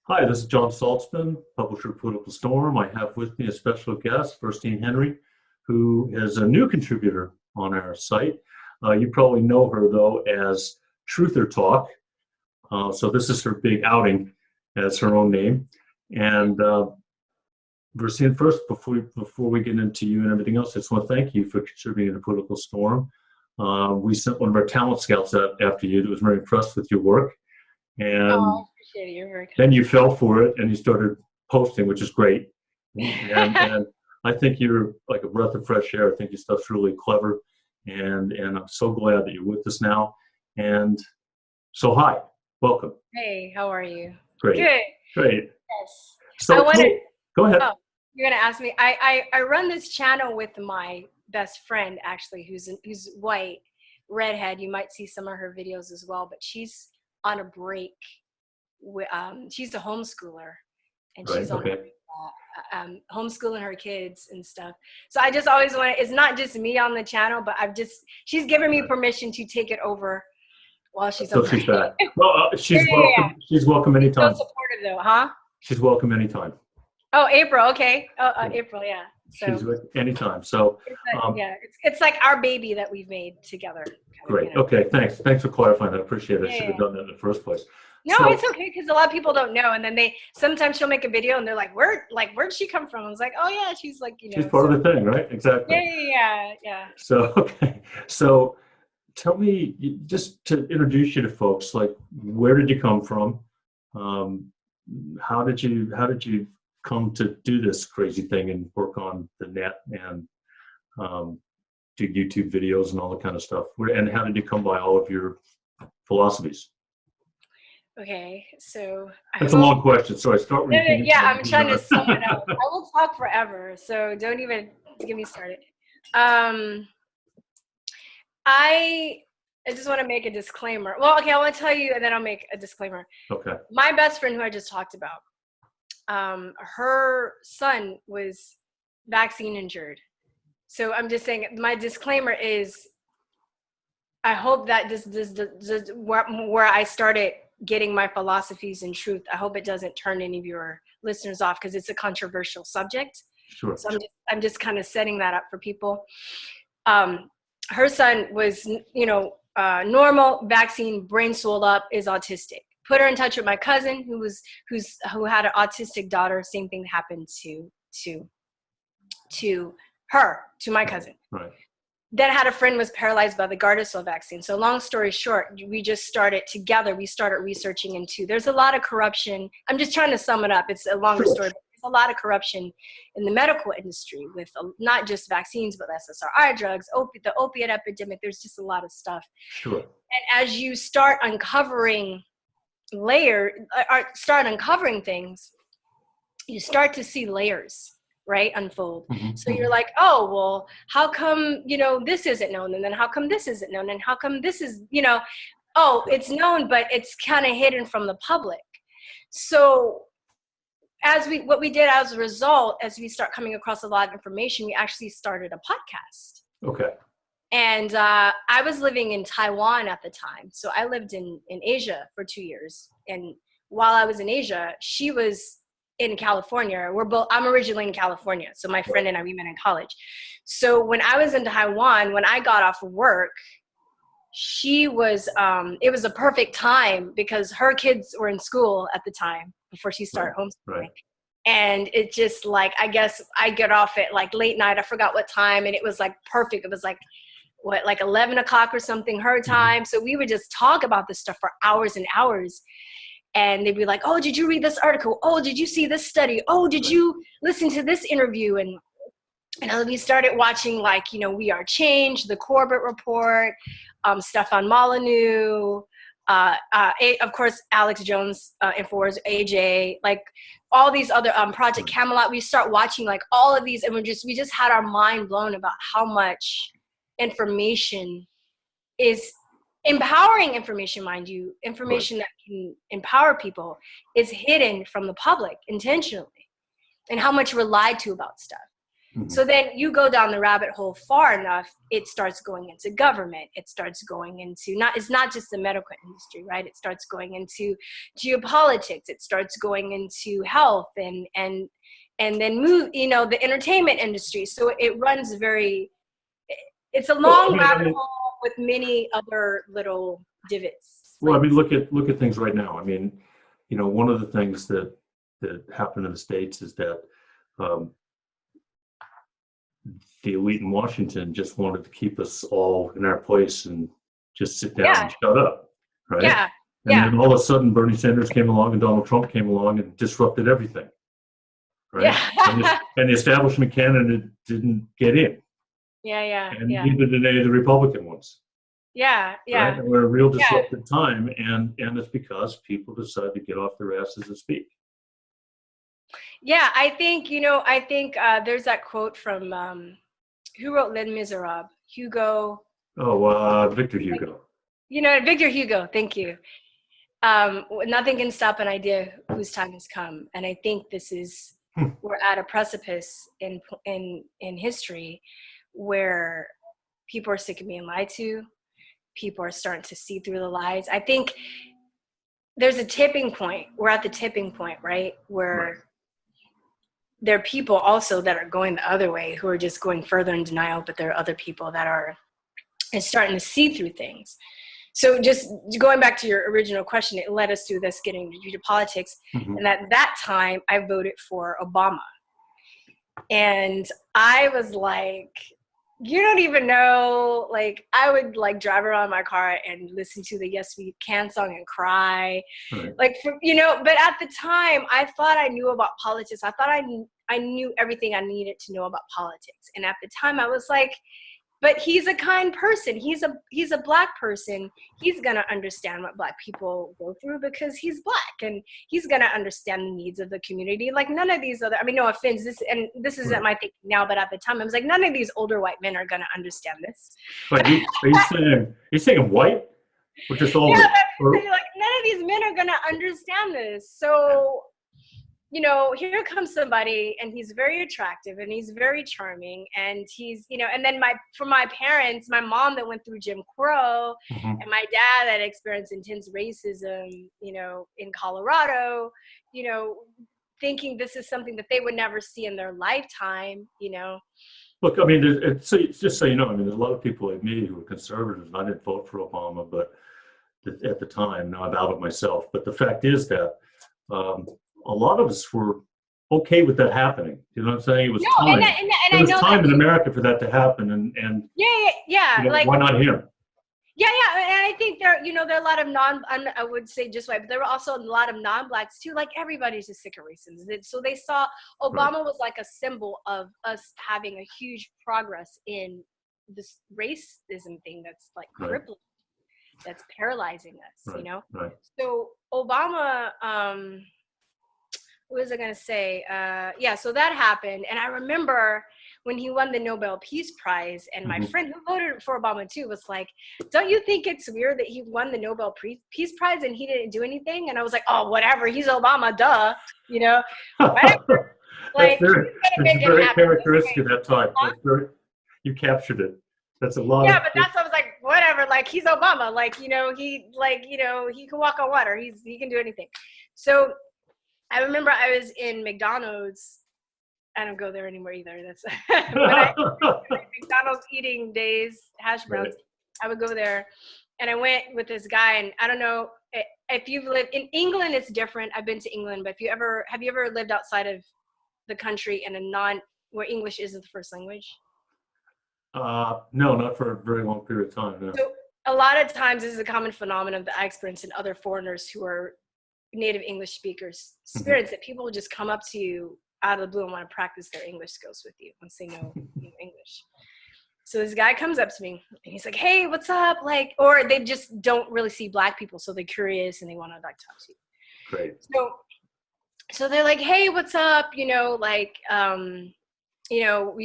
Hi, this is Jon Saltzman, publisher of Political Storm. I have with me a special guest, Verstine Henry, who is a new contributor on our site. You probably know her, though, as Truther Talk. So this is her big outing as her own name. And Verstine, first, before we get into you and everything else, I just want to thank you for contributing to Political Storm. We sent one of our talent scouts out after you that was very impressed with your work. And I appreciate it. You're very kind. then you fell for it and you started posting, which is great. And I think you're like a breath of fresh air. I think your stuff's really clever. And I'm so glad that you're with us now. And so, hi, welcome. Hey, how are you? Great. Good. Great. Yes. So, go ahead. Oh, you're gonna ask me. I run this channel with my best friend, actually, who's white, redhead. You might see some of her videos as well, but she's on a break. She's a homeschooler, and she's on homeschooling her kids and stuff. So I just always want to, it's not just me on the channel, but she's given me permission to take it over while she's on she's back. Well, she's welcome. She's welcome anytime. So supportive though, huh? She's welcome anytime. Oh, April. Okay. April. Yeah. So she's with anytime. So it's like our baby that we've made together. Great. Okay. Thanks for clarifying that. I appreciate it. I should have done that in the first place. No, it's okay, because a lot of people don't know, and then sometimes she'll make a video and they're like, where'd she come from? I was like, oh yeah, she's like, she's part of the thing, right? Exactly. Yeah. So tell me, just to introduce you to folks, like, where did you come from? How did you come to do this crazy thing and work on the net and do YouTube videos and all that kind of stuff? And how did you come by all of your philosophies? Okay, so that's a long question. So I start with I'm trying to sum it up. I will talk forever, so don't even get me started. I just want to make a disclaimer. Well, okay, I want to tell you, and then I'll make a disclaimer. Okay. My best friend, who I just talked about, her son was vaccine injured. So I'm just saying, my disclaimer is, I hope that this where I started getting my philosophies and truth, I hope it doesn't turn any of your listeners off, because it's a controversial subject. Sure. So I'm just kind of setting that up for people. Her son was, normal, vaccine, brain swelled up, is autistic. Put her in touch with my cousin who had an autistic daughter. Same thing happened to my cousin. Right. Then had a friend was paralyzed by the Gardasil vaccine. So long story short, we just started together. We started researching into, there's a lot of corruption. I'm just trying to sum it up. It's a longer story, but there's a lot of corruption in the medical industry with not just vaccines, but SSRI drugs, the opiate epidemic. There's just a lot of stuff. Sure. And as you start uncovering things, you start to see layers, right, unfold. Mm-hmm. So you're like, oh, well, how come, this isn't known? And then how come this isn't known? And how come this is, it's known, but it's kind of hidden from the public. So what we did as a result, as we start coming across a lot of information, we actually started a podcast. Okay. And I was living in Taiwan at the time. So I lived in Asia for 2 years. And while I was in Asia, she was in California. I'm originally in California. So my friend and I, we met in college. So when I was in Taiwan, when I got off of work, it was a perfect time because her kids were in school at the time before she started homeschooling. Right. And it just I guess I get off at late night. I forgot what time. And it was perfect. It was 11 o'clock or something, her time. Mm-hmm. So we would just talk about this stuff for hours and hours. And they'd be like, oh, did you read this article? Oh, did you see this study? Oh, did you listen to this interview? And we started watching We Are Change, the Corbett Report, Stefan Molyneux, of course, Alex Jones, Infowars, AJ, all these other Project Camelot. We start watching all of these, and we just had our mind blown about how much information is empowering information, mind you, information that can empower people is hidden from the public intentionally, and how much we're lied to about stuff. So then you go down the rabbit hole far enough, it starts going into government. It starts going into it's not just the medical industry, right? It starts going into geopolitics. It starts going into health and then the entertainment industry. So it runs it's a long rabbit hole with many other little divots. Well, I mean, look at things right now. I mean, one of the things that happened in the States is that the elite in Washington just wanted to keep us all in our place and just sit down and shut up, right? Yeah. And then all of a sudden, Bernie Sanders came along and Donald Trump came along and disrupted everything, right? Yeah. and the establishment candidate didn't get in. And neither did any of the Republican ones. Right? And we're in a real disrupted time, and it's because people decide to get off their asses and speak. Yeah, I think there's that quote from who wrote Les Miserables? Hugo. Oh, Victor Hugo. Victor Hugo. Thank you. Nothing can stop an idea whose time has come, and I think this is we're at a precipice in history where people are sick of being lied to. People are starting to see through the lies. I think there's a tipping point. We're at the tipping point, right? Where there are people also that are going the other way who are just going further in denial, but there are other people that are starting to see through things. So just going back to your original question, it led us through this getting into politics. And at that time, I voted for Obama. And I was like, you don't even know, like, I would like drive around my car and listen to the Yes We Can song and cry. Like, but at the time I thought I knew about politics. I thought I knew everything I needed to know about politics. And at the time I was like, but he's a kind person. He's a Black person. He's going to understand what Black people go through because he's Black, and he's going to understand the needs of the community. Like none of these other, I mean, no offense, this isn't my thinking now, but at the time I was like, none of these older white men are going to understand this. But are you saying white or just older? Yeah, like none of these men are going to understand this. So, here comes somebody, and he's very attractive and he's very charming, and he's, and then for my parents, my mom that went through Jim Crow, and my dad that experienced intense racism, in Colorado, thinking this is something that they would never see in their lifetime, Look, I mean, just so you know, I mean, there's a lot of people like me who are conservatives. I didn't vote for Obama, but at the time, now I've outed myself. But the fact is that a lot of us were okay with that happening. You know what I'm saying? It was time. It was time in America for that to happen, and like, why not him? Yeah, and I think there are a lot of I would say just white, but there were also a lot of non-Blacks too. Like everybody's just sick of racism. So they saw Obama was like a symbol of us having a huge progress in this racism thing that's like crippling, that's paralyzing us. So Obama. What was I going to say? So that happened. And I remember when he won the Nobel Peace Prize, and my friend who voted for Obama too was like, don't you think it's weird that he won the Nobel Peace Prize and he didn't do anything? And I was like, oh, whatever. He's Obama, duh. Whatever. Like, that's very characteristic of that time. You captured it. That's a lot. Yeah, but I was like, whatever. Like, he's Obama. Like, he can walk on water. He can do anything. So I remember I was in McDonald's. I don't go there anymore either. That's McDonald's eating days, hash browns. I would go there, and I went with this guy. And I don't know if you've lived in England. It's different. I've been to England, but have you ever lived outside of the country in where English isn't the first language? No, not for a very long period of time. No. So a lot of times, this is a common phenomenon that I experience in other foreigners who are native English speakers experience that people will just come up to you out of the blue and want to practice their English skills with you once they know English. So this guy comes up to me and he's like, hey, what's up? Like, or they just don't really see Black people, so they're curious and they want to like talk to you. Great. So they're like, hey, what's up? We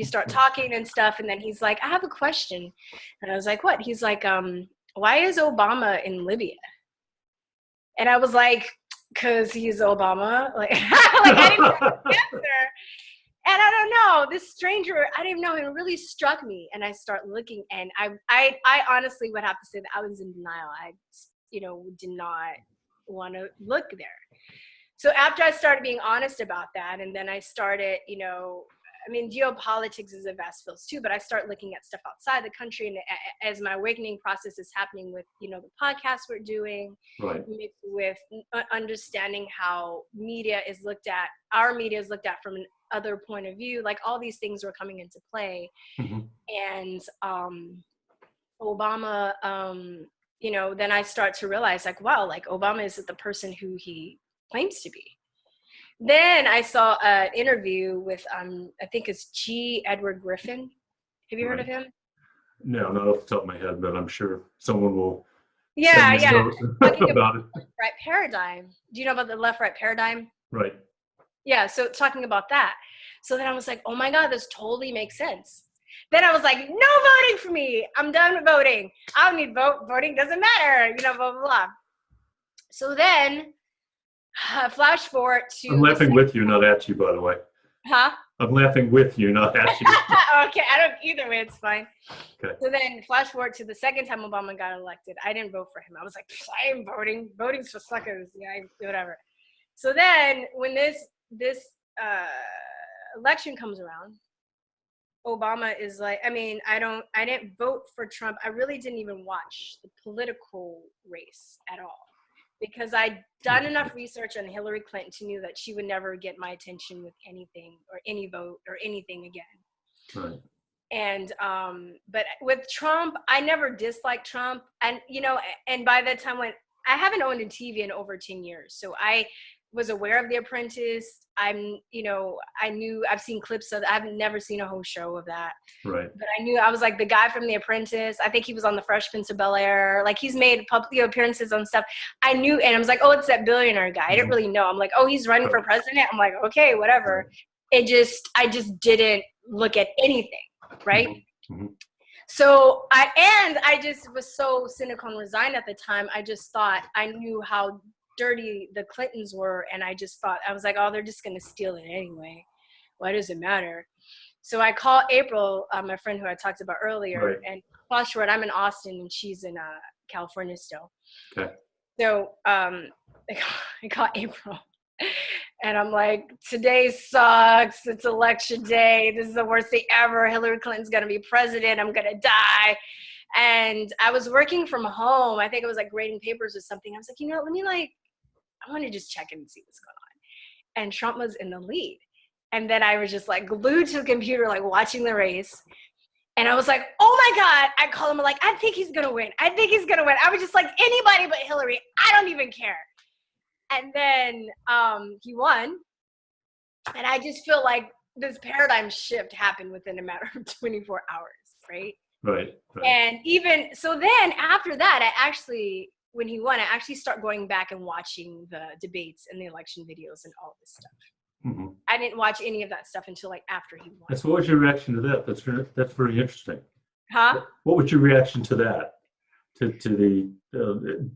start talking and stuff, and then he's like, I have a question. And I was like, what? He's like, why is Obama in Libya? And I was like, because he's Obama. Like I didn't have an answer. And I don't know, this stranger, I didn't know, it really struck me. And I start looking, and I honestly would have to say that I was in denial. I, did not want to look there. So after I started being honest about that, and then I started, geopolitics is a vast field too, but I start looking at stuff outside the country. And as my awakening process is happening with, the podcast we're doing, right, mixed with understanding how our media is looked at from an other point of view, like all these things were coming into play. And Obama, then I start to realize, like, wow, like Obama isn't the person who he claims to be. Then I saw an interview with, I think it's G. Edward Griffin. Have you heard of him? No, not off the top of my head, but I'm sure someone will. Yeah. Talking about it. Left-right paradigm. Do you know about the left-right paradigm? Right. Yeah, so talking about that. So then I was like, oh my God, this totally makes sense. Then I was like, no voting for me. I'm done with voting. I don't need voting doesn't matter, blah, blah, blah. So then, flash forward to... I'm laughing with you, not at you, by the way. Huh? I'm laughing with you, not at you. Okay, I don't, either way, it's fine. Okay. So then flash forward to the second time Obama got elected. I didn't vote for him. I was like, I am voting. Voting's for suckers. Yeah, whatever. So then when this election comes around, Obama is like, I didn't vote for Trump. I really didn't even watch the political race at all, because I'd done enough research on Hillary Clinton to know that she would never get my attention with anything or any vote or anything again. Right. And, but with Trump, I never disliked Trump. And, and by the time when I haven't owned a TV in over 10 years, so I was aware of The Apprentice. I've seen clips of, I've never seen a whole show of that. Right. But I was like the guy from The Apprentice. I think he was on The Fresh Prince of Bel-Air. Like, he's made public appearances on stuff. I knew, and I was like, oh, it's that billionaire guy. I didn't really know. I'm like, oh, he's running for president. I'm like, okay, whatever. I just didn't look at anything. Right. So I just was so cynical and resigned at the time. I just thought, I knew how dirty the Clintons were, and I just thought, I was like, oh, they're just gonna steal it anyway. Why does it matter? So I call April, my friend who I talked about earlier, and flash forward, I'm in Austin and she's in California still. Okay. So I call April, and I'm like, today sucks. It's election day. This is the worst day ever. Hillary Clinton's gonna be president. I'm gonna die. And I was working from home. I think I was like grading papers or something. I was like, let me I want to just check in and see what's going on. And Trump was in the lead. And then I was just like glued to the computer, like watching the race. And I was like, oh my God. I call him like, I think he's going to win. I think he's going to win. I was just like, anybody but Hillary. I don't even care. And then he won. And I just feel like this paradigm shift happened within a matter of 24 hours, right? Right. And even so, then after that, when he won, I actually start going back and watching the debates and the election videos and all this stuff. I didn't watch any of that stuff until like after he won. What was your reaction to that? That's very interesting. Huh? What was your reaction to that? To the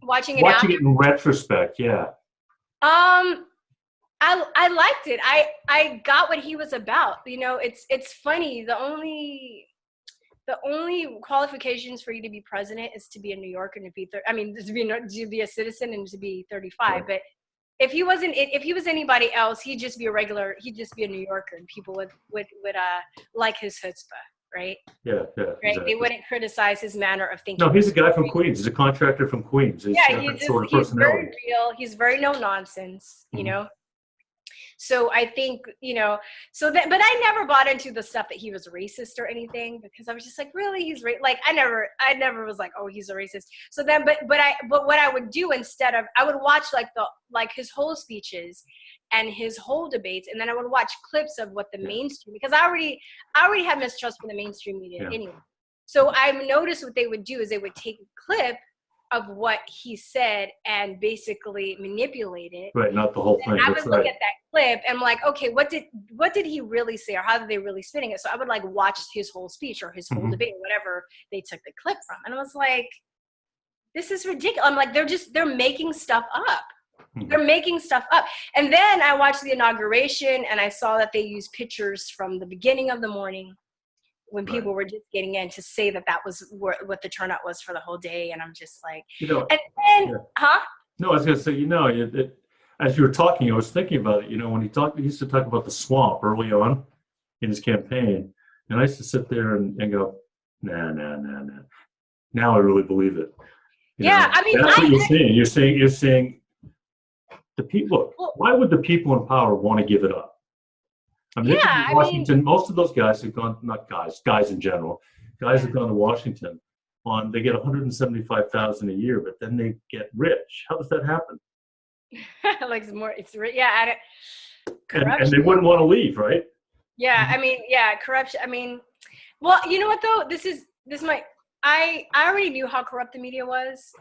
watching it in retrospect? Yeah. I liked it. I got what he was about. It's funny. The only qualifications for you to be president is to be a New Yorker and to be a citizen and to be 35. Right. But if he was anybody else, he'd just be a New Yorker, and people would like his chutzpah, right? Yeah. Right. Exactly. They wouldn't criticize his manner of thinking. No, he's a guy from Queens. He's a contractor from Queens. He's very real. He's very no nonsense. So I think, but I never bought into the stuff that he was racist or anything, because I was just like, really, he's like, I never was like, oh, he's a racist. So then, but what I would do instead of, I would watch like his whole speeches and his whole debates, and then I would watch clips of what the mainstream, because I already had mistrust for the mainstream media anyway. So I noticed what they would do is they would take a clip of what he said and basically manipulate it. Right, not the whole thing. I would look at that clip and I'm like, okay, what did he really say, or how did they really spinning it? So I would like watch his whole speech or his whole debate, whatever they took the clip from. And I was like, this is ridiculous. I'm like, they're making stuff up. They're making stuff up. And then I watched the inauguration and I saw that they used pictures from the beginning of the morning when people were just getting in to say that that was what the turnout was for the whole day. And I'm just like, and then, No, I was going to say, as you were talking, I was thinking about it. When he used to talk about the swamp early on in his campaign. And I used to sit there and go, nah. Now I really believe it. I mean, that's what you're saying. You're saying the people. Why would the people in power want to give it up? I mean, Washington. Most of those guys have gone. Not guys in general. Guys have gone to Washington. They get $175,000 a year, but then they get rich. How does that happen? Corruption. And they wouldn't want to leave, right? Yeah, I mean, corruption. I mean, well, you know what though? I already knew how corrupt the media was.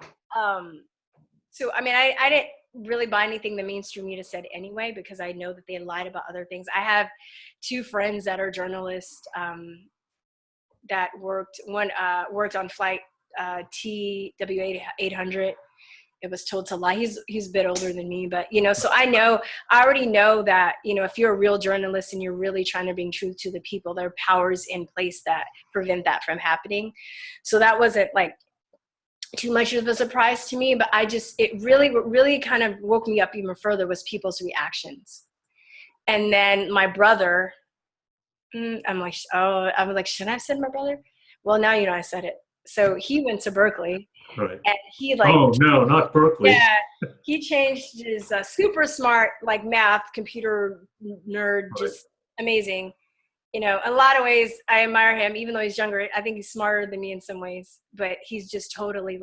So I mean, I didn't really buy anything the mainstream media said anyway, because I know that they lied about other things. I have two friends that are journalists that worked. One worked on flight TWA 800. It was told to lie. He's a bit older than me, but so I already know that if you're a real journalist and you're really trying to bring truth to the people, there are powers in place that prevent that from happening. So that wasn't like too much of a surprise to me, but it really kind of woke me up even further was people's reactions. And then my brother, I was like, shouldn't I have said my brother? Well, now I said it. So he went to Berkeley. Right. And he oh no, not Berkeley. Yeah, he changed his super smart, like math, computer nerd, just amazing. In a lot of ways, I admire him, even though he's younger. I think he's smarter than me in some ways, but he's just totally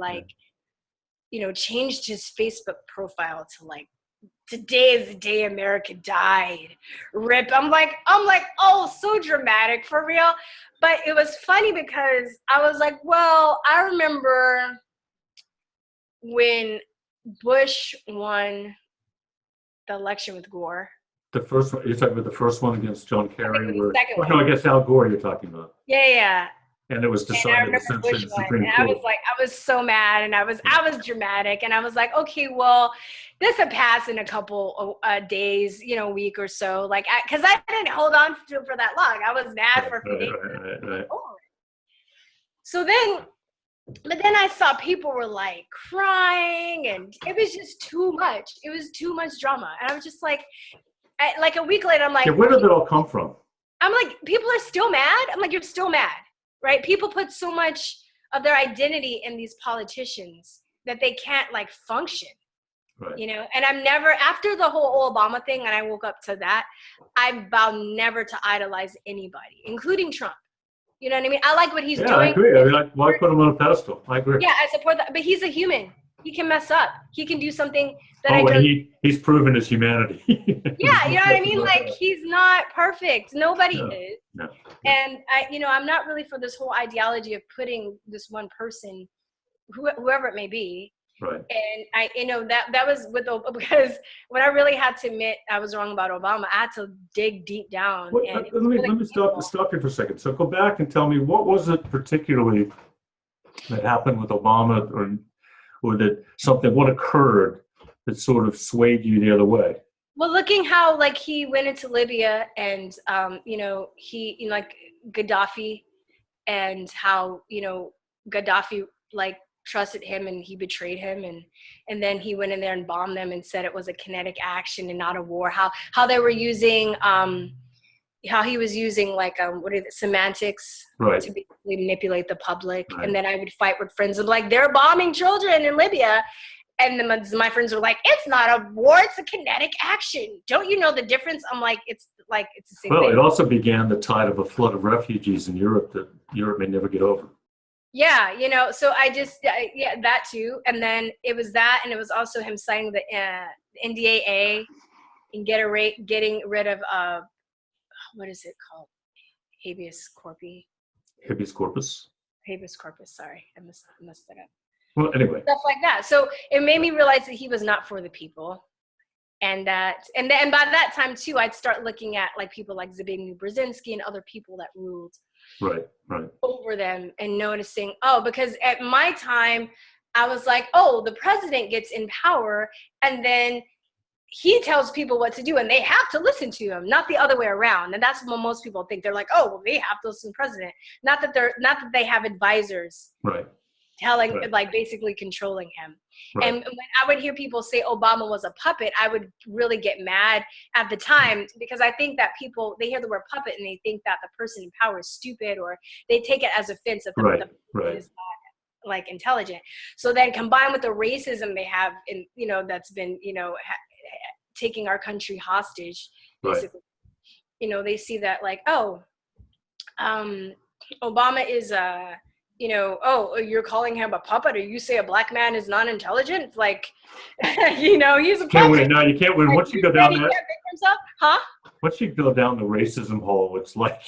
changed his Facebook profile to like, today is the day America died. Rip. I'm like, oh, so dramatic, for real. But it was funny because I was like, well, I remember when Bush won the election with Gore. The first one, you're talking about the first one against John Kerry? I guess Al Gore you're talking about. Yeah. And it was decided essentially the Supreme Court. I was so mad, and I was dramatic, and I was like, okay, well, this will pass in a couple days, week or so, like, because I didn't hold on to it for that long. I was mad for a few days. Right. So then. But then I saw people were like crying, and it was just too much. It was too much drama. And I was just like a week later, I'm like, where did it all come from? I'm like, people are still mad? I'm like, you're still mad, right? People put so much of their identity in these politicians that they can't like function, right. And I'm never, after the whole Obama thing, and I woke up to that, I vow never to idolize anybody, including Trump. You know what I mean? I like what he's doing. Yeah, I agree. I mean, why put him on a pedestal? I agree. Yeah, I support that. But he's a human. He can mess up. He can do something that he's proven his humanity. Yeah, you know what I mean? Like, he's not perfect. Nobody is. No. And I'm not really for this whole ideology of putting this one person, whoever it may be. Right. And that was because when I really had to admit I was wrong about Obama, I had to dig deep down. Let me stop you for a second. So go back and tell me, what was it particularly that happened with Obama, or that what occurred that sort of swayed you the other way? Well, looking how like he went into Libya and he like Gaddafi, and how Gaddafi like trusted him and he betrayed him, and then he went in there and bombed them and said it was a kinetic action and not a war. How they were using how he was using like semantics, right, to manipulate the public. Right. And then I would fight with friends and like, they're bombing children in Libya, and then my friends were like, it's not a war, it's a kinetic action. Don't you know the difference? I'm like, it's the same thing. It also began the tide of a flood of refugees in Europe that Europe may never get over. Yeah, so I just, that too. And then it was that, and it was also him signing the NDAA and getting rid of, what is it called? Habeas corpus. Habeas corpus? Habeas corpus, sorry. I messed that up. Well, anyway. Stuff like that. So it made me realize that he was not for the people. And by that time too, I'd start looking at like people like Zbigniew Brzezinski and other people that ruled right over them, and noticing, because at my time I was like, the president gets in power and then he tells people what to do and they have to listen to him, not the other way around. And that's what most people think. They're like, oh, well, they have to listen to the president. Not that they have advisors telling, like basically controlling him. And when I would hear people say Obama was a puppet, I would really get mad at the time, because I think that people, they hear the word puppet and they think that the person in power is stupid, or they take it as offensive that the person is not like intelligent. So then combined with the racism they have in, you know, that's been, you know, taking our country hostage, basically, you know, they see that like, oh, Obama is you know, oh, you're calling him a puppet, or you say a black man is non-intelligent, like, you know, he's a puppet. Can't win. No, you can't win. Like, Once you go down that, huh? Once you go down the racism hole, it's like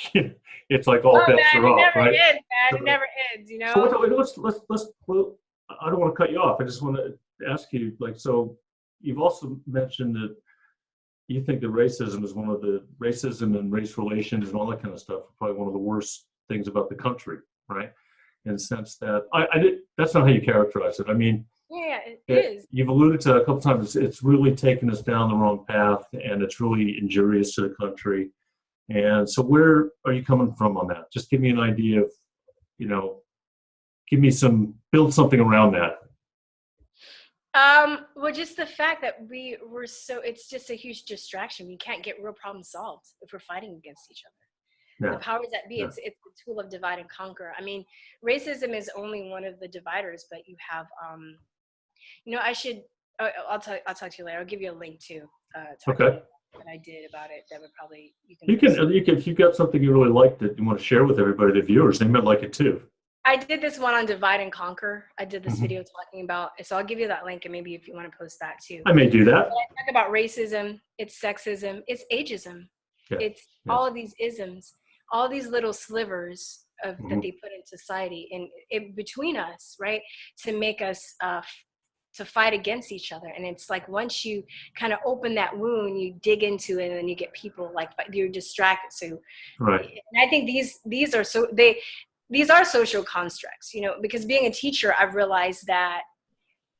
all bets are off, right? It never ends, man. It never ends, you know. So well, I don't want to cut you off. I just want to ask you, like, so you've also mentioned that you think that racism is racism and race relations and all that kind of stuff are probably one of the worst things about the country, right? In the sense that that's not how you characterize it. I mean, yeah, it is. You've alluded to a couple times. It's really taken us down the wrong path, and it's really injurious to the country. And so, where are you coming from on that? Just give me an idea of, you know, build something around that. Well, just the fact that it's just a huge distraction. We can't get real problems solved if we're fighting against each other. The powers that be, it's the tool of divide and conquer. I mean, racism is only one of the dividers, but you have, you know, I'll talk to you later. I'll give you a link to that I did about it. That would probably, you can, if you've got something you really like that you want to share with everybody, the viewers, they might like it too. I did this one on divide and conquer. I did this video talking about, so I'll give you that link, and maybe if you want to post that too. I may do that. But I talk about racism, it's sexism, it's ageism. It's all of these isms, all these little slivers of that they put in society and between us, right, to make us to fight against each other. And it's like, once you kind of open that wound, you dig into it, and then you get people like, you're distracted. So and I think these are social constructs, you know, because being a teacher, I've realized that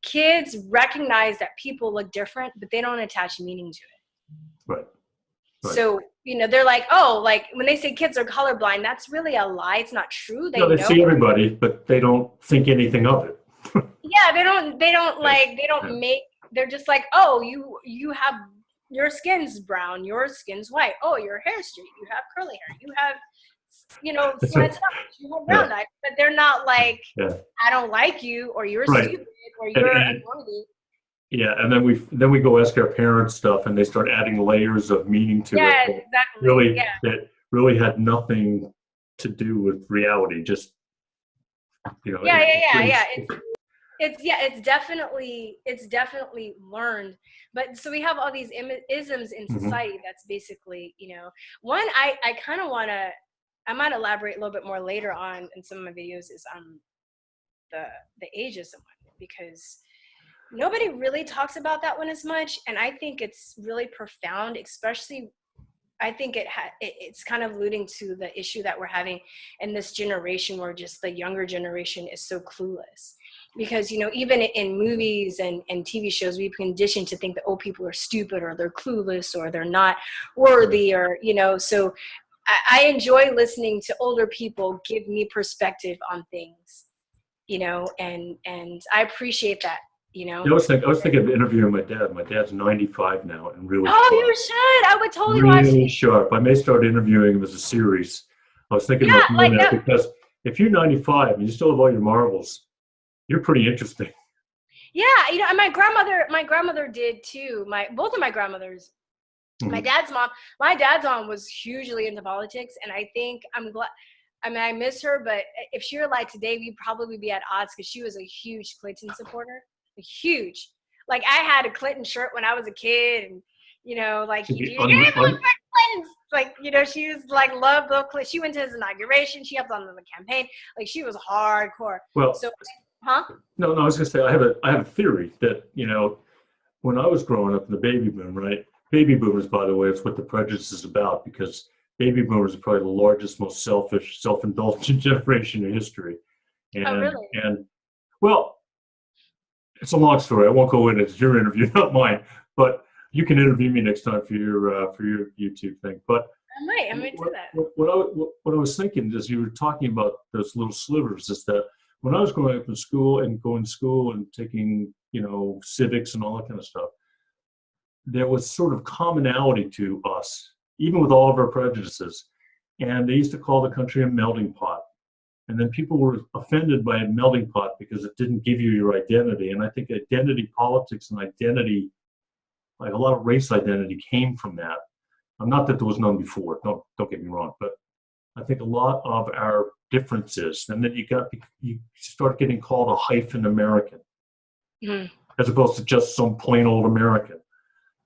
kids recognize that people look different, but they don't attach meaning to it. Right. So, you know, they're like, oh, like when they say kids are colorblind, that's really a lie. It's not true. They know. See everybody, but they don't think anything of it. Yeah, they're just like, oh, you have, your skin's brown, your skin's white. Oh, your hair's straight, you have curly hair, you have, you know, slant up, you have brown eyes. But they're not like, I don't like you, or you're stupid, or you're annoying. Yeah, and then we go ask our parents stuff, and they start adding layers of meaning to it. Exactly. That really had nothing to do with reality. Just, you know. It's definitely learned. But so we have all these isms in society. That's basically, you know, one I kind of want to, I might elaborate a little bit more later on in some of my videos, is the ageism one, because nobody really talks about that one as much, and I think it's really profound. Especially, I think it's kind of alluding to the issue that we're having in this generation, where just the younger generation is so clueless. Because, you know, even in movies and TV shows, we've conditioned to think that old people are stupid, or they're clueless, or they're not worthy, or, you know. So I enjoy listening to older people give me perspective on things, you know, and I appreciate that. You know, I was thinking of interviewing my dad. My dad's 95 now, and really. Oh, sharp. You should! I would totally watch it. Really sharp. I may start interviewing him as a series. I was thinking about doing that, because if you're 95 and you still have all your marbles, you're pretty interesting. Yeah, you know, and my grandmother did too. Both of my grandmothers. My dad's mom was hugely into politics, and I think I'm glad. I mean, I miss her, but if she were alive today, we'd probably be at odds, because she was a huge Clinton supporter. Huge. Like, I had a Clinton shirt when I was a kid, and, you know, like, like, you know, she was like, loved Bill Clinton. She went to his inauguration. She helped on the campaign. Like, she was hardcore. Well, so, No, I was gonna say, I have a theory that, you know, when I was growing up in the baby boom, right? Baby boomers, by the way, it's what the prejudice is about, because baby boomers are probably the largest, most selfish, self-indulgent generation in history. And, really? And, well, it's a long story. I won't go into it. It's your interview, not mine. But You can interview me next time for your YouTube thing. But I might do that. What I was thinking is, you were talking about those little slivers, is that when I was growing up in school and going to school and taking, civics and all that kind of stuff, there was sort of commonality to us, even with all of our prejudices. And they used to call the country a melting pot. And then people were offended by a melting pot because it didn't give you your identity. And I think identity politics and identity, like a lot of race identity, came from that. Not that there was none before, don't get me wrong, but I think a lot of our differences, and then you start getting called a hyphen American, as opposed to just some plain old American.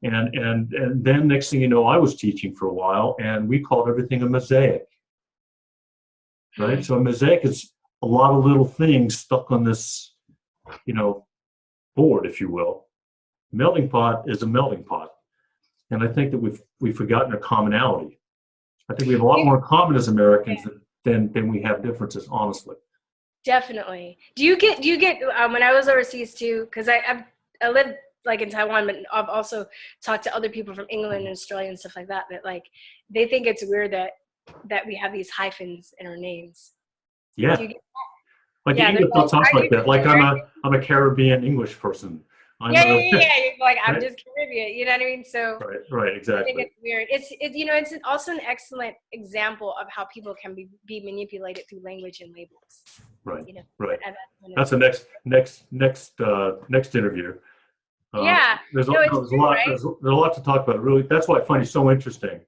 And then next thing you know, I was teaching for a while, and we called everything a mosaic, right? So a mosaic is a lot of little things stuck on this, board, if you will. Melting pot is a melting pot. And I think that we've forgotten our commonality. I think we have a lot more in common as Americans than we have differences, honestly. Definitely. Do you get when I was overseas too, because I lived like in Taiwan, but I've also talked to other people from England and Australia and stuff like that, that like they think it's weird that we have these hyphens in our names. Yeah. Do you get that? Like English don't talk like that. Like I'm a Caribbean English person. Yeah. You're like, I'm just Caribbean. You know what I mean? So right, exactly. I think it's weird. It's also an excellent example of how people can be manipulated through language and labels. Right. Right. That's the next interview. There's a lot to talk about. Really, that's why I find it so interesting.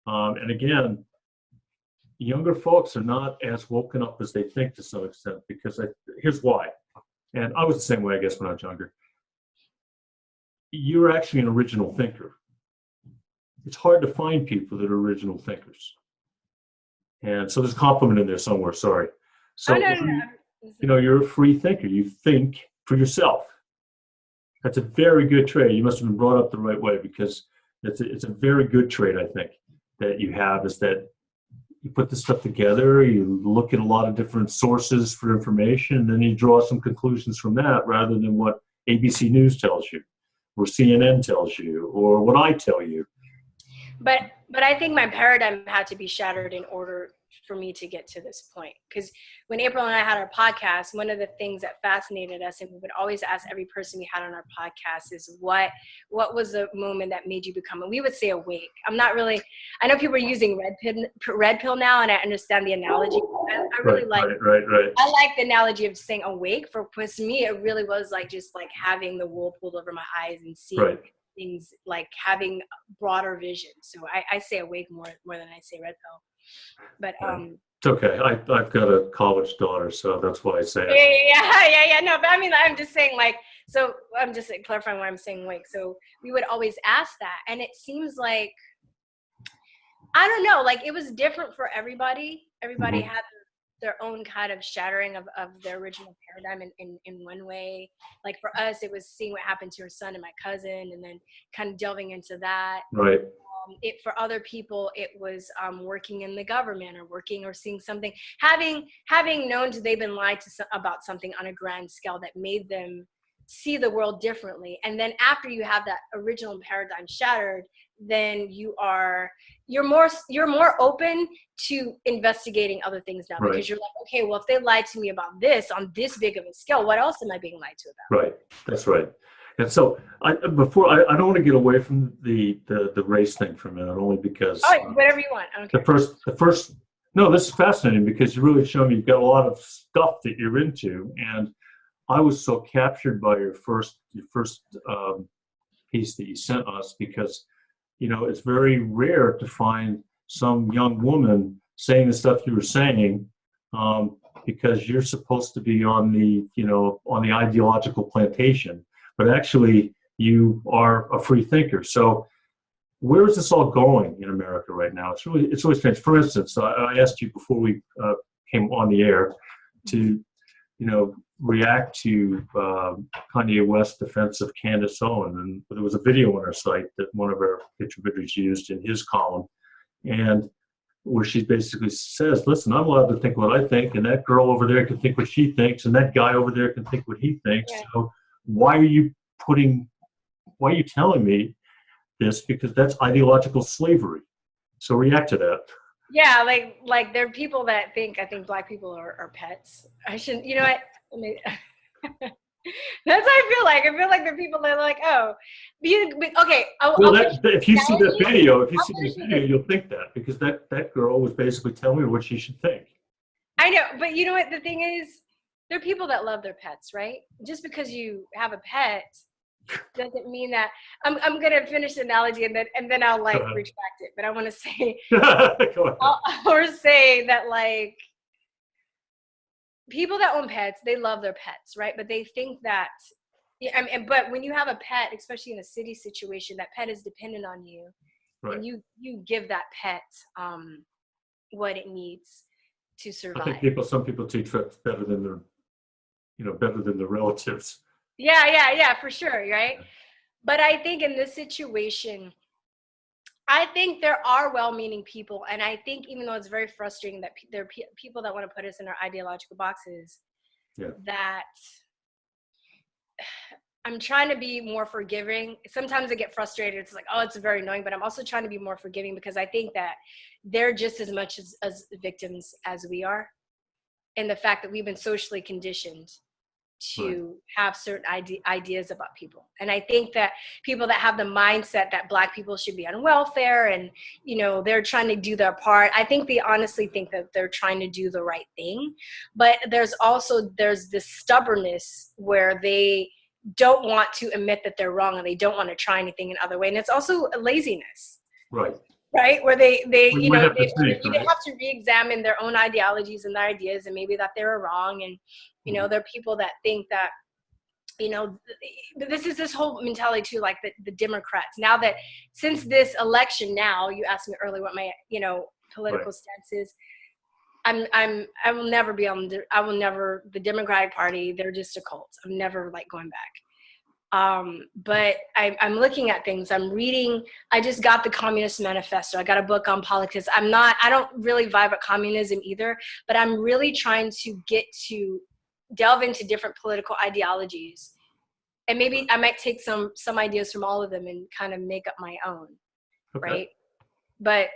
And again, younger folks are not as woken up as they think to some extent, because here's why. And I was the same way, I guess, when I was younger. You're actually an original thinker. It's hard to find people that are original thinkers. And so there's a compliment in there somewhere, sorry. So, you're a free thinker. You think for yourself. That's a very good trait. You must have been brought up the right way, because it's a very good trait, I think, that you have, is that you put this stuff together, you look at a lot of different sources for information, and then you draw some conclusions from that, rather than what ABC News tells you, or CNN tells you, or what I tell you. But I think my paradigm had to be shattered in order for me to get to this point. Because when April and I had our podcast, one of the things that fascinated us, and we would always ask every person we had on our podcast, is what was the moment that made you become, and we would say awake. I know people are using red pill now, and I understand the analogy. I really like I like the analogy of saying awake. Because to me, it really was like just like having the wool pulled over my eyes and seeing things, like having broader vision. So I say awake more than I say red pill. But it's okay. I've got a college daughter, so that's why I say it. Yeah. No, but I mean, I'm just saying, like, so I'm just clarifying why I'm saying awake. So we would always ask that, and it seems like, I don't know, like it was different for everybody. Everybody had their own kind of shattering of their original paradigm in one way. Like for us, it was seeing what happened to your son and my cousin, and then kind of delving into that. Right. For other people, it was working in the government, or seeing something, having known they've been lied to about something on a grand scale that made them see the world differently. And then after you have that original paradigm shattered, then you're more open to investigating other things now, because you're like, okay, well, if they lied to me about this on this big of a scale, what else am I being lied to about? Right. That's right. And so I don't want to get away from the race thing for a minute, only because whatever you want. Okay. The first no, this is fascinating, because you really show me you've got a lot of stuff that you're into, and I was so captured by your first piece that you sent us, because it's very rare to find some young woman saying the stuff you were saying, because you're supposed to be on the ideological plantation. But actually, you are a free thinker. So where is this all going in America right now? It's really strange. For instance, I asked you before we came on the air to, react to Kanye West's defense of Candace Owen. And there was a video on our site that one of our contributors used in his column, and where she basically says, listen, I'm allowed to think what I think, and that girl over there can think what she thinks, and that guy over there can think what he thinks. Yeah. So why are you telling me this because that's ideological slavery. So react to that. Yeah, like there are people that I think black people are pets. I shouldn't, you know what? That's how I feel like. I feel like there are people that are like, oh, okay. Well, if you see that video, you'll think that because that girl was basically telling her what she should think. I know, but you know what? The thing is, there are people that love their pets, right? Just because you have a pet doesn't mean that I'm gonna finish the analogy and then I'll like retract it. But I want to say, or say that like people that own pets, they love their pets, right? But they think that, yeah. But when you have a pet, especially in a city situation, that pet is dependent on you, right. And you give that pet what it needs to survive. I think some people teach pets better than their relatives. Yeah, for sure, right? Yeah. But I think in this situation, I think there are well-meaning people, and I think even though it's very frustrating that there are people that want to put us in our ideological boxes, that I'm trying to be more forgiving. Sometimes I get frustrated. It's like, oh, it's very annoying, but I'm also trying to be more forgiving because I think that they're just as much as victims as we are, and the fact that we've been socially conditioned to have certain ideas about people. And I think that people that have the mindset that black people should be on welfare and, they're trying to do their part, I think they honestly think that they're trying to do the right thing. But there's this stubbornness where they don't want to admit that they're wrong and they don't want to try anything another way. And it's also laziness. Right, where they have to re-examine their own ideologies and their ideas, and maybe that they're wrong, and there are people that think that this is this whole mentality too, like the Democrats. Now that since this election, now you asked me earlier what my political stance is. I will never be on. The Democratic Party. They're just a cult. I'm never going back. But I'm looking at things. I'm reading. I just got the Communist Manifesto. I got a book on politics. I don't really vibe at communism either, but I'm really trying to delve into different political ideologies. And maybe I might take some ideas from all of them and kind of make up my own. Okay. Right. But,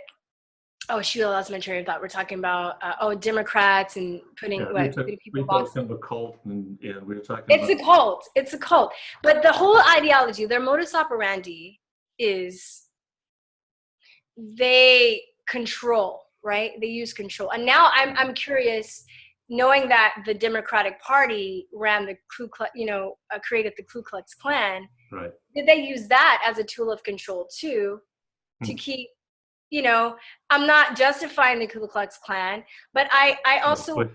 oh, shoot, I lost my train of thought. We're talking about, Democrats and putting people in boxes. Kind of a cult, and we were talking It's a cult. But the whole ideology, their modus operandi is they control, right? They use control. And now I'm curious, knowing that the Democratic Party ran the created the Ku Klux Klan. Right. Did they use that as a tool of control too, to keep? I'm not justifying the Ku Klux Klan, but I also I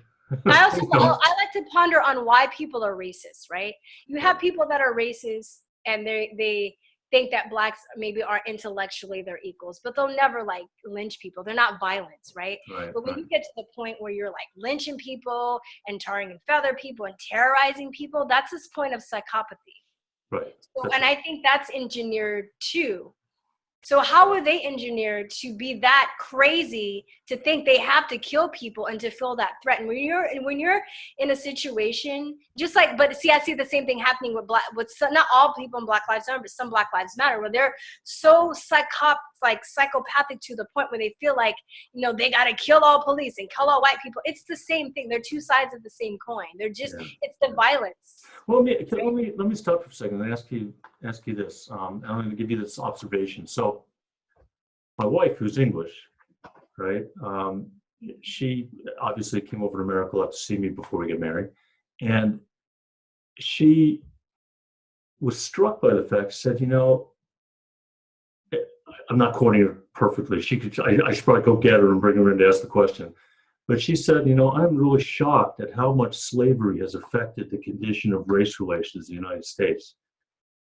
like to ponder on why people are racist, right? You have people that are racist and they think that blacks maybe are intellectually their equals, but they'll never lynch people. They're not violent, right? But when you get to the point where you're lynching people and tarring and feather people and terrorizing people, that's this point of psychopathy. Right. So, and I think that's engineered too. So how were they engineered to be that crazy to think they have to kill people and to feel that threat? And when you're in a situation, but I see the same thing happening with not all people in Black Lives Matter, but some Black Lives Matter, where they're so psychopathic to the point where they feel like, they got to kill all police and kill all white people. It's the same thing. They're two sides of the same coin. They're just, it's the violence. Well, let me stop for a second and ask you this. I'm going to give you this observation. So, my wife, who's English, right? She obviously came over to America to see me before we get married, and she was struck by the fact. She said, I'm not quoting her perfectly. I should probably go get her and bring her in to ask the question. But she said, I'm really shocked at how much slavery has affected the condition of race relations in the United States.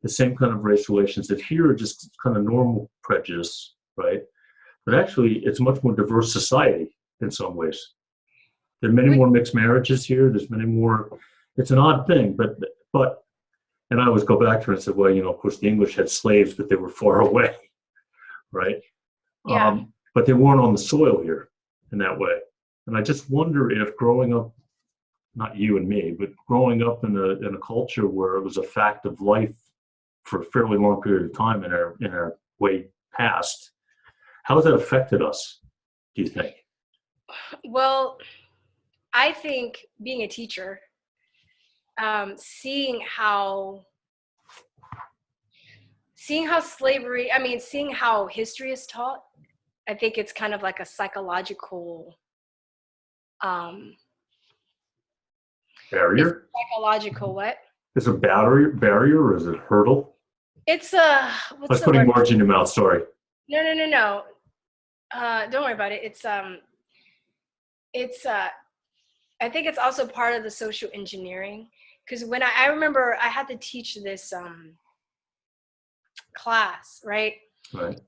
The same kind of race relations that here are just kind of normal prejudice, right? But actually, it's a much more diverse society in some ways. There are many more mixed marriages here. There's many more. It's an odd thing, but and I always go back to her and say, well, of course, the English had slaves, but they were far away, right? Yeah. But they weren't on the soil here in that way. And I just wonder if growing up, not you and me, but growing up in a culture where it was a fact of life for a fairly long period of time in our way past. How has that affected us, do you think? Well, I think being a teacher, seeing how slavery, seeing how history is taught, I think it's kind of like a psychological, Barrier? psychological what? Is it barrier or is it hurdle? It's I what's was the putting word? words in your mouth, sorry. No. Don't worry about it. It's I think it's also part of the social engineering, because when I remember I had to teach this class, right? Right.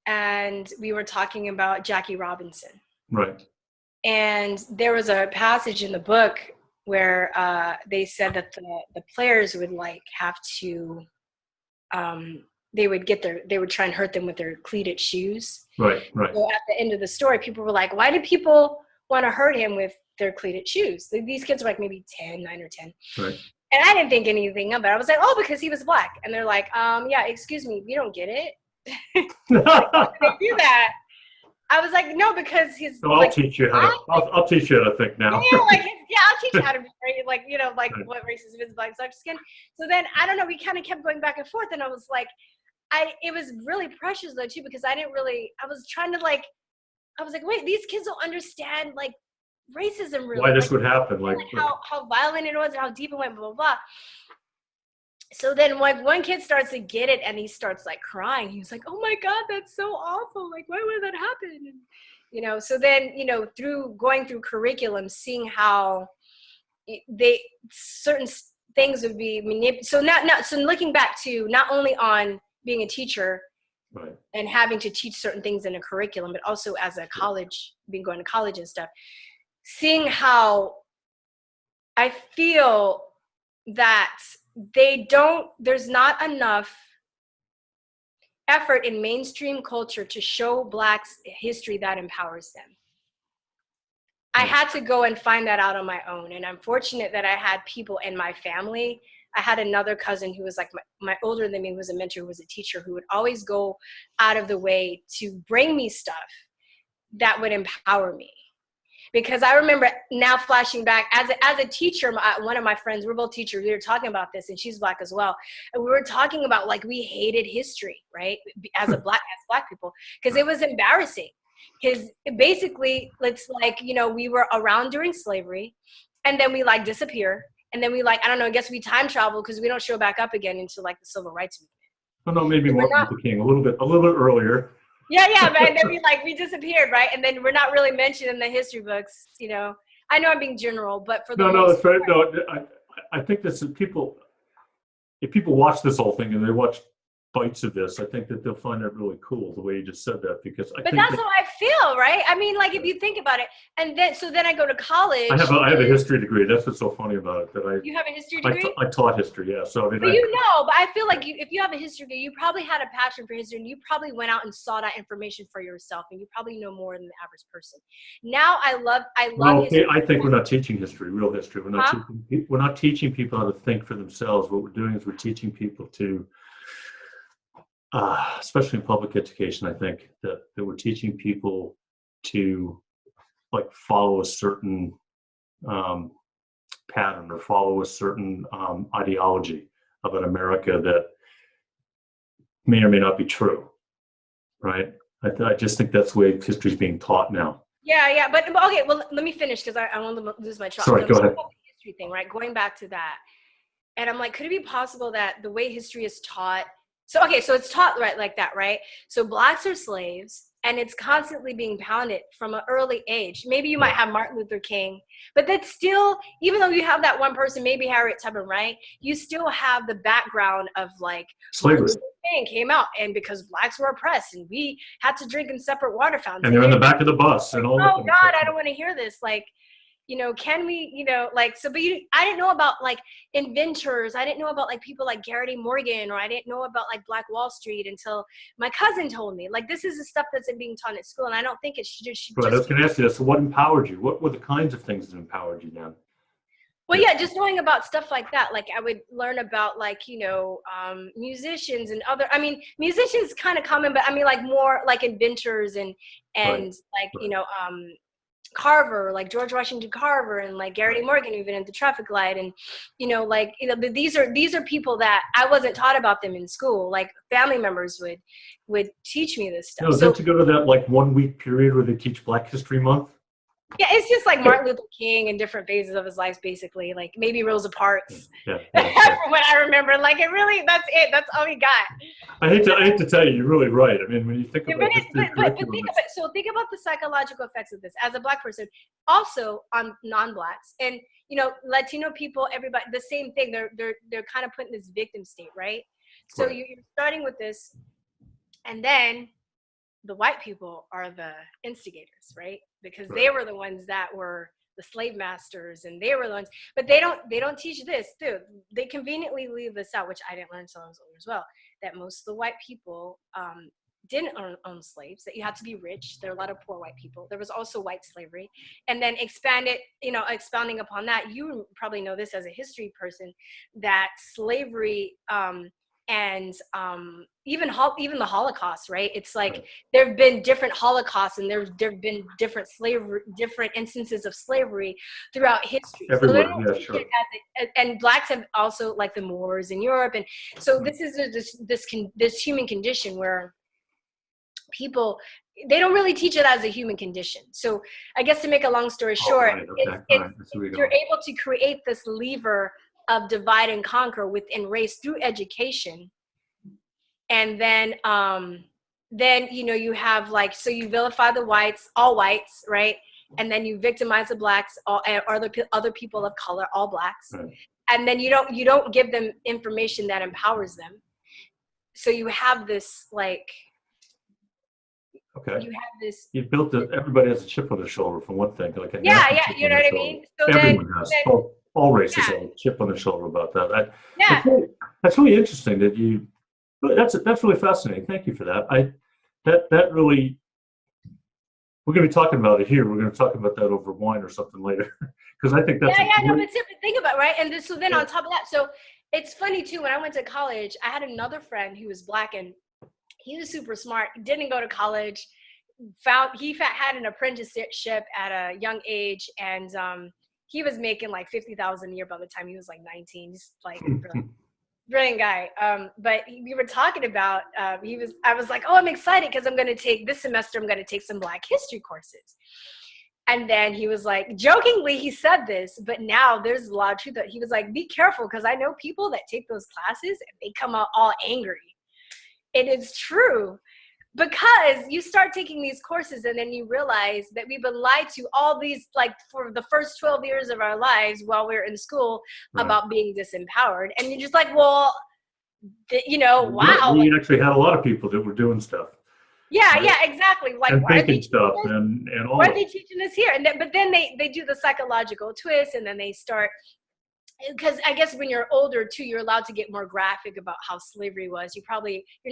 And we were talking about Jackie Robinson. Right. And there was a passage in the book where they said that the players would like have to, they would try and hurt them with their cleated shoes. Right. So at the end of the story, people were like, why do people want to hurt him with their cleated shoes? These kids were like maybe 9 or 10. Right. And I didn't think anything of it. I was like, oh, because he was black. And they're like, yeah, excuse me, you don't get it. Like, why did they do that? I was like, no, because he's. So I'll teach you how to. I'll teach you how to think now. Yeah, I'll teach you how to be like, what racism is, black skin. So then I don't know. We kind of kept going back and forth, and I was like, it was really precious though too, because I was trying to like, I was like, wait, these kids don't understand like racism really. Why this would happen? Like how violent it was and how deep it went, blah blah blah. So then like one kid starts to get it and he starts like crying. He was like, oh my God, that's so awful. Like, why would that happen? And, so then, through going through curriculum, seeing how certain things would be manipulated. So looking back to not only on being a teacher, right, and having to teach certain things in a curriculum, but also as a college, going to college and stuff, seeing how I feel that there's not enough effort in mainstream culture to show Blacks history that empowers them. I had to go and find that out on my own. And I'm fortunate that I had people in my family. I had another cousin who was like my older than me, who was a mentor, who was a teacher, who would always go out of the way to bring me stuff that would empower me. Because I remember now flashing back as a teacher, one of my friends, we're both teachers, we were talking about this, and she's Black as well. And we were talking about like we hated history, right? As Black people, because it was embarrassing. Because basically it's like, we were around during slavery, and then we like disappear. And then we like, I don't know, I guess we time travel because we don't show back up again until like the civil rights movement. Oh no, maybe Martin Luther King a little bit earlier. Yeah, but then we disappeared, right? And then we're not really mentioned in the history books, I know I'm being general, but for the that's right. No, I think this is if people watch this whole thing and they watch bites of this, I think that they'll find that really cool, the way you just said that, because that's how I feel, right? I mean, like if you think about it, and then I go to college. I have a history degree. That's what's so funny about it. You have a history degree? I taught history, yeah. So I mean, but but I feel like if you have a history degree, you probably had a passion for history, and you probably went out and sought out information for yourself, and you probably know more than the average person. Now I love history. I think we're not teaching history, real history. We're not teaching people how to think for themselves. What we're doing is we're teaching people to. Especially in public education, I think that we're teaching people to like follow a certain pattern or follow a certain ideology of an America that may or may not be true, right? I just think that's the way history is being taught now. Yeah, but okay, well, let me finish because I want to lose my track. Sorry, go ahead. The history thing, right? Going back to that, and I'm like, could it be possible that the way history is taught? So it's taught right like that, right? So Blacks are slaves, and it's constantly being pounded from an early age. Maybe you might have Martin Luther King, but that's still, even though you have that one person, maybe Harriet Tubman, right? You still have the background of like slavery. Martin Luther King came out, and because Blacks were oppressed, and we had to drink in separate water fountains. And they're in the back of the bus and all. Oh God, I don't want to hear this. Like, can we, I didn't know about like inventors. I didn't know about like people like Garrett A. Morgan, or I didn't know about like Black Wall Street until my cousin told me. Like, this is the stuff that's being taught at school, and I don't think it should just. Right, I was going to ask you this. So what empowered you? What were the kinds of things that empowered you then? Well, yeah, just knowing about stuff like that. Like I would learn about like, musicians and other, I mean, musicians kind of common, but I mean like more like inventors and Right. like, Right. Carver, like George Washington Carver and like Garrity Right. Morgan, who invented the traffic light. And, these are people that I wasn't taught about them in school. Like family members would teach me this stuff. No, So then to go to that like 1 week period where they teach Black History Month. yeah, it's just like Martin Luther King and different phases of his life, basically. Like maybe Rosa Parks. Yeah. From what I remember, like it really, that's it. That's all we got. I hate to tell you, you're really right. I mean, when you think about But think about the psychological effects of this as a Black person, also on non-Blacks and Latino people, everybody, the same thing. They're kind of put in this victim state, right? So right. you're starting with this, and then the white people are the instigators, right? Because they were the ones that were the slave masters, and they were the ones. But they don't teach this, dude. They conveniently leave this out, which I didn't learn until I was older as well. That most of the white people didn't own slaves. That you had to be rich. There are a lot of poor white people. There was also white slavery, and then expounding upon that. You probably know this as a history person, that slavery. And even the Holocaust, right? It's like there have been different Holocausts, and there have been different instances of slavery throughout history. Everywhere, So yeah, sure. And Blacks have also, like the Moors in Europe, and so this is this human condition where people, they don't really teach it as a human condition. So I guess to make a long story short, you're able to create this lever of divide and conquer within race through education. And then you have like, so you vilify the whites, all whites, right? And then you victimize the Blacks, or other people of color, all Blacks. Right. And then you don't give them information that empowers them. So you have this like, okay. You have this. You built it. Everybody has a chip on their shoulder, for one thing. Like you know what I mean. So everyone has. All races have a chip on their shoulder about that. That's really interesting that you. That's really fascinating. Thank you for that. That really. We're going to be talking about it here. We're going to talk about that over wine or something later, because I think that's. No, but think about it, right? And so then on top of that, so it's funny too. When I went to college, I had another friend who was Black, and he was super smart. Didn't go to college. He had an apprenticeship at a young age, and he was making like $50,000 a year by the time he was like 19. Just like brilliant guy. But we were talking about I was like, oh, I'm excited because I'm going to take this semester. I'm going to take some Black history courses. And then he was like, jokingly, he said this, but now there's a lot of truth. He was like, be careful, because I know people that take those classes and they come out all angry. It is true. Because you start taking these courses and then you realize that we've been lied to all these, like for the first 12 years of our lives while we're in school about being disempowered. And you're just like, well, wow. We actually had a lot of people that were doing stuff. Yeah, exactly. Like, and why are they stuff and all. Why are they teaching this here? And but then they do the psychological twist, and then they start. Because I guess when you're older too, you're allowed to get more graphic about how slavery was. You're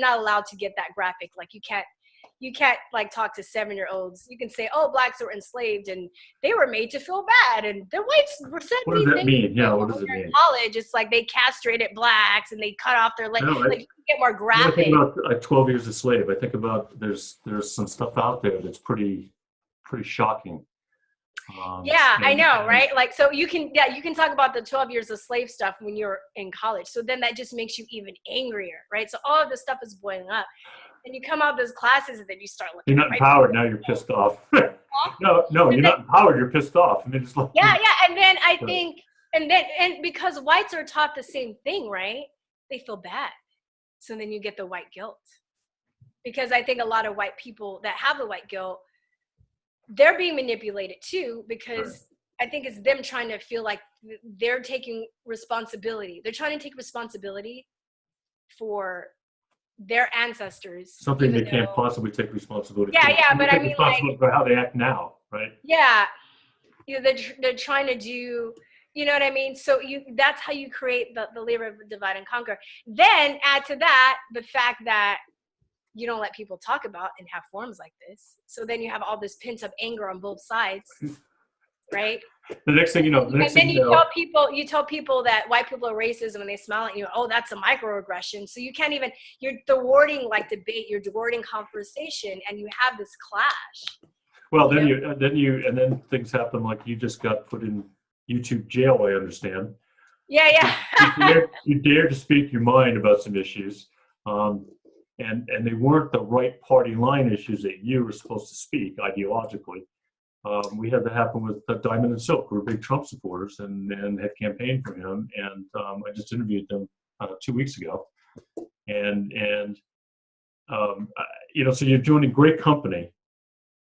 not allowed to get that graphic. Like you can't like talk to 7-year-olds. You can say, oh, Blacks were enslaved and they were made to feel bad, and the whites were said. What does that mean? Yeah, what does it mean? In college, it's like they castrated Blacks and they cut off their legs. Like you can get more graphic. I think about 12 years a slave. I think about there's some stuff out there that's pretty shocking. I know, right? Like, so you can talk about the 12 years of slave stuff when you're in college. So then that just makes you even angrier, right? So all of this stuff is boiling up. And you come out of those classes and then you start looking. You're not empowered, now you're pissed off. No, you're not empowered, you're pissed off. I mean, it's like, and then I think, and because whites are taught the same thing, right? They feel bad. So then you get the white guilt. Because I think a lot of white people that have the white guilt, they're being manipulated too, because I think it's them trying to feel like they're taking responsibility. They're trying to take responsibility for their ancestors. Something they can't possibly take responsibility for. But I mean, like, for how they act now, right? Yeah, they're trying to do, you know what I mean? So that's how you create the lever of divide and conquer. Then add to that the fact that you don't let people talk about and have forums like this. So then you have all this pent up anger on both sides. right? The next thing you know, And then you tell people that white people are racist when they smile at you. Oh, that's a microaggression. So you can't even. You're thwarting like debate. You're thwarting conversation, and you have this clash. Well, and then things happen like you just got put in YouTube jail. I understand. Yeah. You dare to speak your mind about some issues, and they weren't the right party line issues that you were supposed to speak ideologically. We had that happen with Diamond and Silk, who were big Trump supporters and had campaigned for him. And I just interviewed them 2 weeks ago. And so you're joining great company.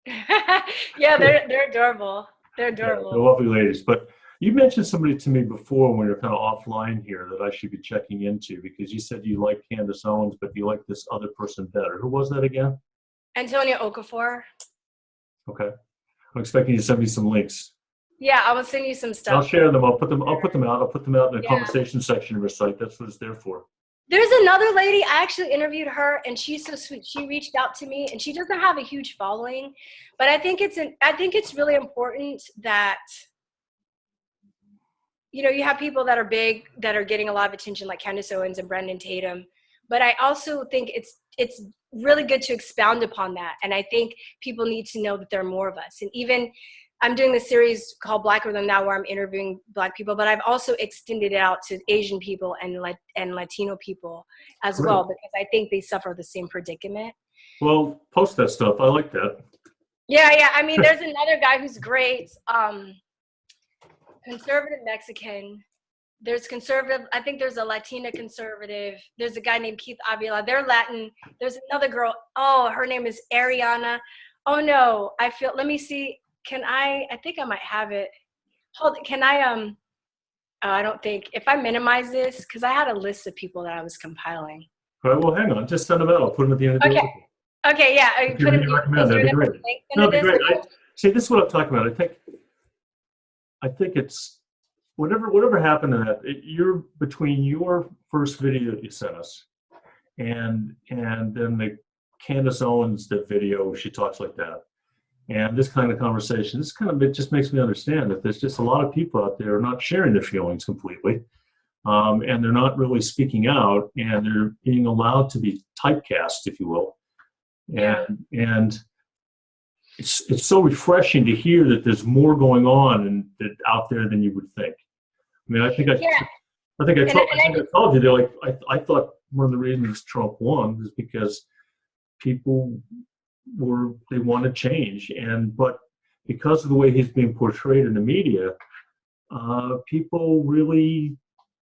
Yeah, they're adorable. They're adorable. They're lovely ladies. But you mentioned somebody to me before when we were kind of offline here that I should be checking into, because you said you like Candace Owens, but you like this other person better. Who was that again? Antonio Okafor. Okay. I'm expecting you to send me some links. Yeah, I will send you some stuff. I'll share them. I'll put them out. I'll put them out in the conversation section of your site. That's what it's there for. There's another lady. I actually interviewed her, and she's so sweet. She reached out to me, and she doesn't have a huge following, but I think it's really important that you have people that are big that are getting a lot of attention, like Candace Owens and Brendan Tatum. But I also think it's really good to expound upon that, and I think people need to know that there are more of us. And even I'm doing this series called Blacker Than Thou, where I'm interviewing Black people, but I've also extended it out to Asian people and Latino people as well, because I think they suffer the same predicament. Well, post that stuff. I like that. Yeah. I mean, there's another guy who's great, conservative Mexican. There's conservative. I think there's a Latina conservative. There's a guy named Keith Avila. They're Latin. There's another girl. Oh, her name is Ariana. Oh no, let me see. I think I might have it. I don't think, if I minimize this, because I had a list of people that I was compiling. All right, well, hang on. Just send them out. I'll put them at the end of the article. Okay, yeah. If you really recommend, that'd be great. No, that'd be great. See, this is what I'm talking about. I think it's, whatever happened to that, you're between your first video that you sent us and then the Candace Owens video, she talks like that. And this kind of conversation, it just makes me understand that there's just a lot of people out there who are not sharing their feelings completely. And they're not really speaking out, and they're being allowed to be typecast, if you will. And it's so refreshing to hear that there's more going on out there than you would think. I mean, I think I told you, they're like, I thought one of the reasons Trump won was because people they want to change, but because of the way he's being portrayed in the media, people really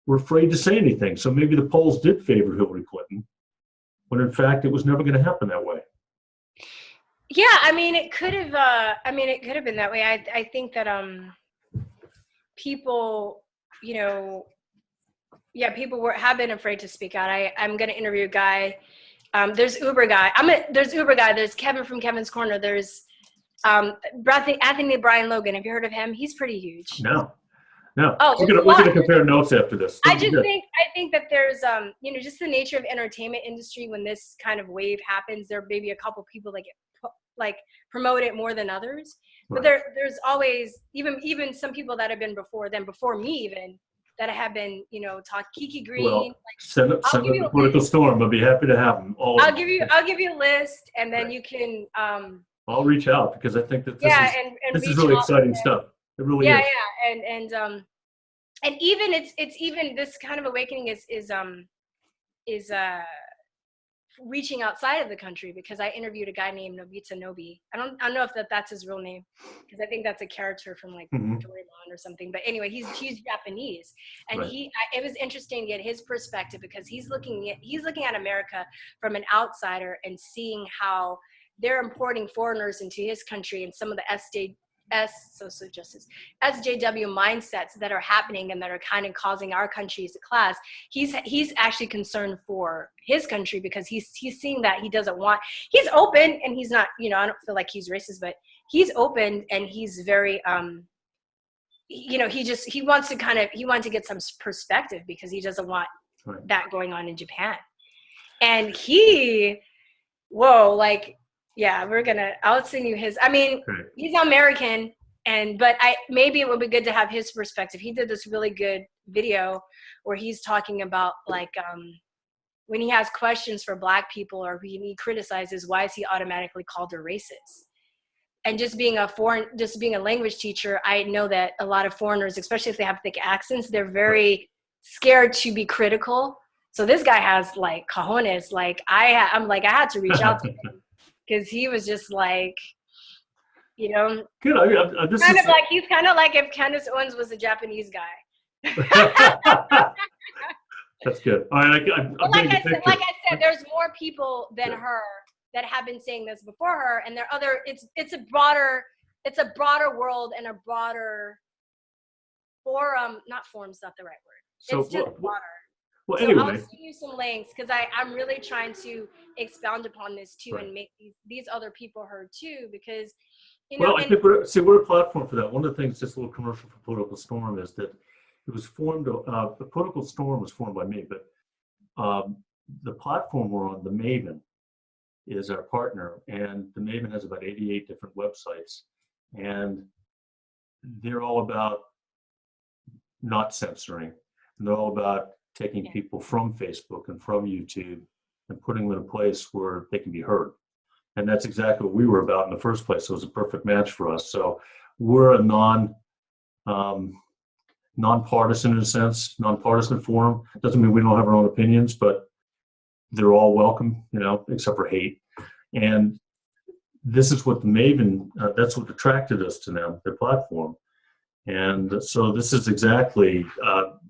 were afraid to say anything. So maybe the polls did favor Hillary Clinton, when in fact it was never going to happen that way. Yeah, I mean, it could have. Been that way. I think that people, people have been afraid to speak out. I'm going to interview a guy. There's Uber guy. There's Kevin from Kevin's Corner. There's Anthony Brian Logan. Have you heard of him? He's pretty huge. No. Oh, we're gonna compare notes after this. I think that there's just the nature of entertainment industry. When this kind of wave happens, there may be a couple people that get promote it more than others. Right. But there's always even some people that have been before me even, that have been, talk Kiki Green. Well, send up the political storm. I'll be happy to have them all. I'll give you a list, and then you can. I'll reach out, because I think that this is really exciting stuff. It really is. Yeah, and even it's even this kind of awakening is reaching outside of the country, because I interviewed a guy named Nobita Nobi. I don't know if that's his real name, because I think that's a character from Doraemon or something. But anyway, he's Japanese, and right. It was interesting to get his perspective, because he's looking at America from an outsider and seeing how they're importing foreigners into his country, and some of the SJW mindsets that are happening and that are kind of causing our country as a class. He's actually concerned for his country, because he's seeing that he's open, and he's not, I don't feel like he's racist, but he's open, and he's very, he wants to get some perspective, because he doesn't want that going on in Japan. And I'll send you his, he's American, but maybe it would be good to have his perspective. He did this really good video where he's talking about like when he has questions for Black people or when he criticizes, why is he automatically called a racist? And just being a language teacher, I know that a lot of foreigners, especially if they have thick accents, they're very scared to be critical. So this guy has like cojones. Like I'm like, I had to reach out to him because he was just like, you know, Good. I mean, he's kind of like if Candace Owens was a Japanese guy. That's good. All right, like I said, there's more people than her that have been saying this before her, and it's a broader world and a broader forum. Not forum's not the right word. So it's just broader. Well, so anyway. I'll send you some links because I'm really trying to expound upon this too and make these other people heard too, because I think we're a platform for that. One of the things, just a little commercial for Political Storm, is that it was formed. The Political Storm was formed by me, but the platform we're on, the Maven, is our partner, and the Maven has about 88 different websites, and they're all about not censoring. And they're all about taking people from Facebook and from YouTube and putting them in a place where they can be heard. And that's exactly what we were about in the first place. So it was a perfect match for us. So we're a nonpartisan in a sense, nonpartisan forum. Doesn't mean we don't have our own opinions, but they're all welcome, except for hate. And this is what the Maven, that's what attracted us to them, their platform. And so this is exactly,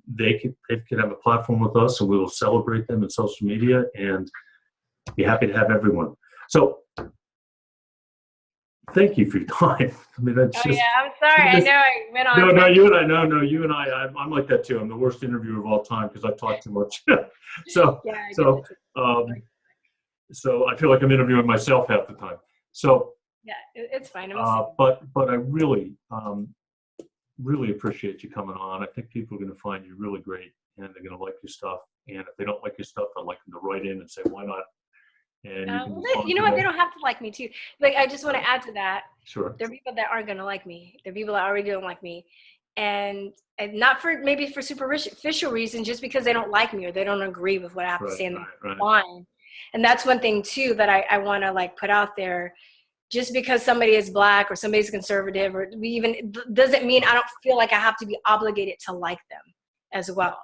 they can have a platform with us, and we will celebrate them in social media and be happy to have everyone. So thank you for your time. I mean, that's I'm sorry. I know I went on. No, you and I, I'm like that too. I'm the worst interviewer of all time because I talk too much. So I feel like I'm interviewing myself half the time. So yeah, it's fine. But I really, really appreciate you coming on. I think people are going to find you really great, and they're going to like your stuff. And if they don't like your stuff, I'd like them to write in and say, why not? And you know what? They don't have to like me too. Like, I just want to add to that. Sure. There are people that aren't going to like me. There are people that already don't like me. And not for maybe for superficial reasons, just because they don't like me or they don't agree with what I have to say in the line. And that's one thing too that I want to like put out there. Just because somebody is Black or somebody's conservative or doesn't mean I don't feel like I have to be obligated to like them as well.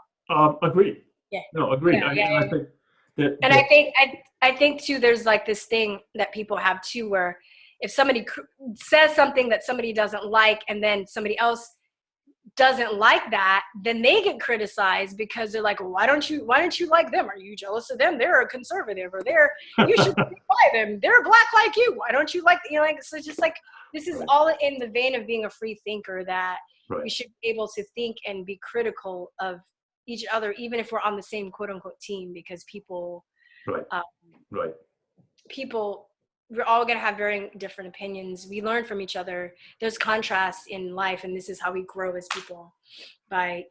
Agreed. Yeah. No, agreed. Yeah, I think that. And I think too, there's like this thing that people have too, where if somebody says something that somebody doesn't like, and then somebody else doesn't like that, then they get criticized because they're like, why don't you like them? Are you jealous of them? They're a conservative, or you should buy them. They're Black like you. Why don't you like, so just like, this is all in the vein of being a free thinker, that we should be able to think and be critical of each other, even if we're on the same quote unquote team, because people, people, we're all going to have very different opinions. We learn from each other. There's contrast in life, and this is how we grow as people. Great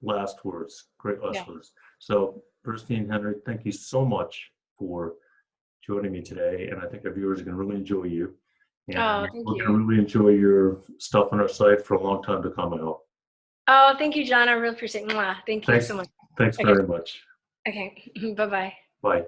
last words. Great last words. So, Christine, Henry, thank you so much for joining me today, and I think our viewers are going to really enjoy you. And we're going to really enjoy your stuff on our site for a long time to come, I hope. Oh, thank you, John. I really appreciate it. Thank you so much. Thanks very much. Okay. Bye-bye. Bye.